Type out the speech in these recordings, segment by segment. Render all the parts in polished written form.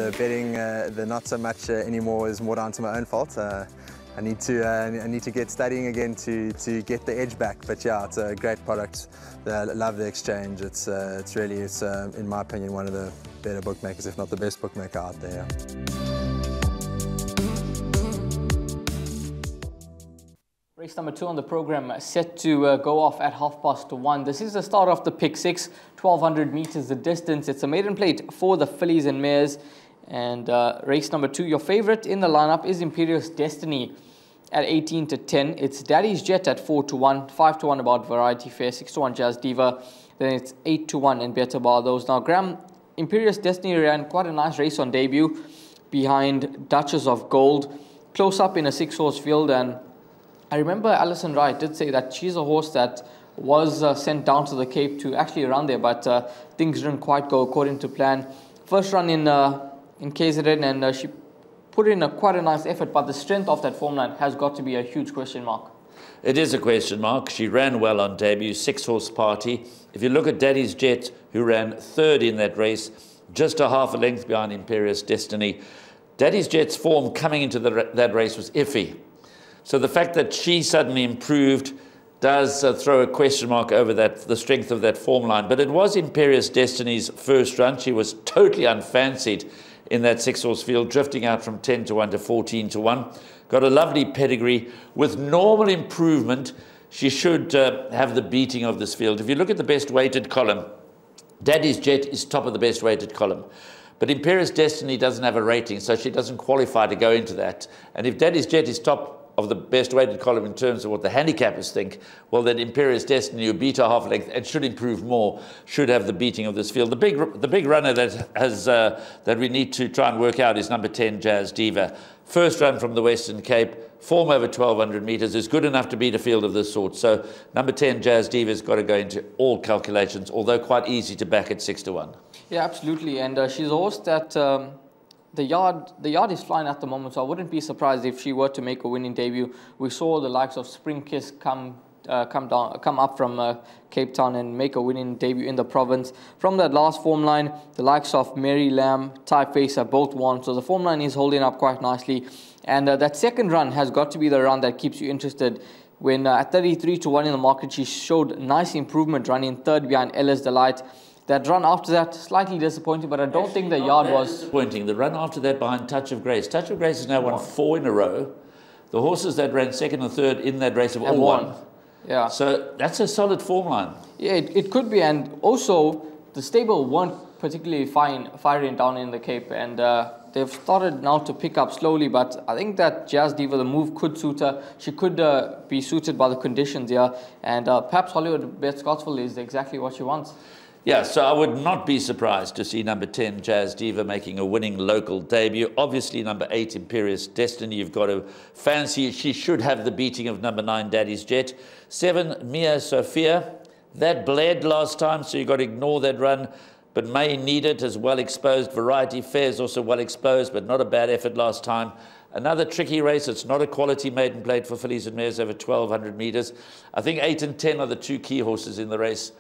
The betting, the not so much anymore, is more down to my own fault. I need to get studying again to get the edge back. But yeah, it's a great product. I love the exchange. It's really, in my opinion, one of the better bookmakers, if not the best bookmaker out there. Race number 2 on the program set to go off at 1:30. This is the start of the pick 6, 1200 meters the distance. It's a maiden plate for the fillies and mares. And race number 2, your favorite in the lineup is Imperious Destiny at 18-10. It's Daddy's Jet at 4-1, 5-1 about Variety Fair, 6-1 Jazz Diva. Then it's 8-1 and Better Bar those. Now, Graham, Imperious Destiny ran quite a nice race on debut behind Duchess of Gold, close up in a 6-horse field. And I remember Alison Wright did say that she's a horse that was sent down to the Cape to actually run there, but things didn't quite go according to plan. First run in KZN, and she put in quite a nice effort, but the strength of that form line has got to be a huge question mark. It is a question mark. She ran well on debut, 6-horse party. If you look at Daddy's Jet, who ran 3rd in that race, just a half a length behind Imperious Destiny. Daddy's Jet's form coming into that race was iffy. So the fact that she suddenly improved does throw a question mark over the strength of that form line. But it was Imperious Destiny's first run. She was totally unfancied in that 6-horse field, drifting out from 10-1 to 14-1. Got a lovely pedigree. With normal improvement, she should have the beating of this field. If you look at the best weighted column, Daddy's Jet is top of the best weighted column. But Imperious Destiny doesn't have a rating, so she doesn't qualify to go into that. And if Daddy's Jet is top of the best weighted column in terms of what the handicappers think, well, then Imperious Destiny, who beat her half length and should improve more, should have the beating of this field. The big runner that we need to try and work out is number 10, Jazz Diva. First run from the Western Cape, form over 1200 meters, is good enough to beat a field of this sort. So number 10, Jazz Diva, has got to go into all calculations, although quite easy to back at 6-1. Yeah, absolutely. And she's a horse that the yard is flying at the moment, so I wouldn't be surprised if she were to make a winning debut. We saw the likes of Spring Kiss come up from Cape Town and make a winning debut in the province. From that last form line, the likes of Mary Lamb, Typefacer both won, so the form line is holding up quite nicely. And that second run has got to be the run that keeps you interested. When at 33-1 in the market, she showed nice improvement, running 3rd behind Ella's Delight. That run after that, slightly disappointing, but I don't think the yard was disappointing. The run after that behind Touch of Grace. Touch of Grace has now won 4 in a row. The horses that ran 2nd and 3rd in that race have all won. Yeah. So that's a solid form line. Yeah, it could be. And also, the stable weren't particularly firing down in the Cape, and they've started now to pick up slowly. But I think that Jazz Diva, the move could suit her. She could be suited by the conditions here, and perhaps Hollywoodbets Scottsville is exactly what she wants. Yeah, so I would not be surprised to see number 10, Jazz Diva, making a winning local debut. Obviously, number 8, Imperious Destiny, you've got to fancy. She should have the beating of number 9, Daddy's Jet. 7, Mia Sophia. That bled last time, so you've got to ignore that run. But May Need It is well exposed. Variety Fair is also well exposed, but not a bad effort last time. Another tricky race. It's not a quality maiden plate for fillies and mares over 1200 meters. I think 8 and 10 are the 2 key horses in the race.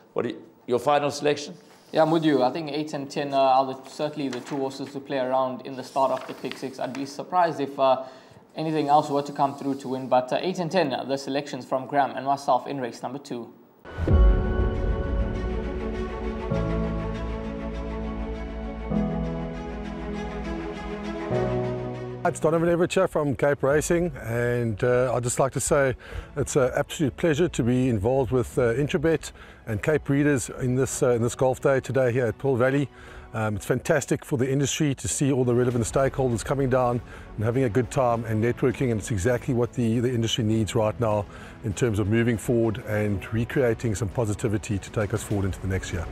Your final selection? Yeah, I'm with you. I think 8 and 10 are certainly the 2 horses to play around in the start of the pick 6. I'd be surprised if anything else were to come through to win. But 8 and 10 are the selections from Graham and myself in race number 2. It's Donovan Everett from Cape Racing, and I'd just like to say it's an absolute pleasure to be involved with Intrabet and Cape Breeders in this golf day today here at Pearl Valley. It's fantastic for the industry to see all the relevant stakeholders coming down and having a good time and networking, and it's exactly what the industry needs right now in terms of moving forward and recreating some positivity to take us forward into the next year.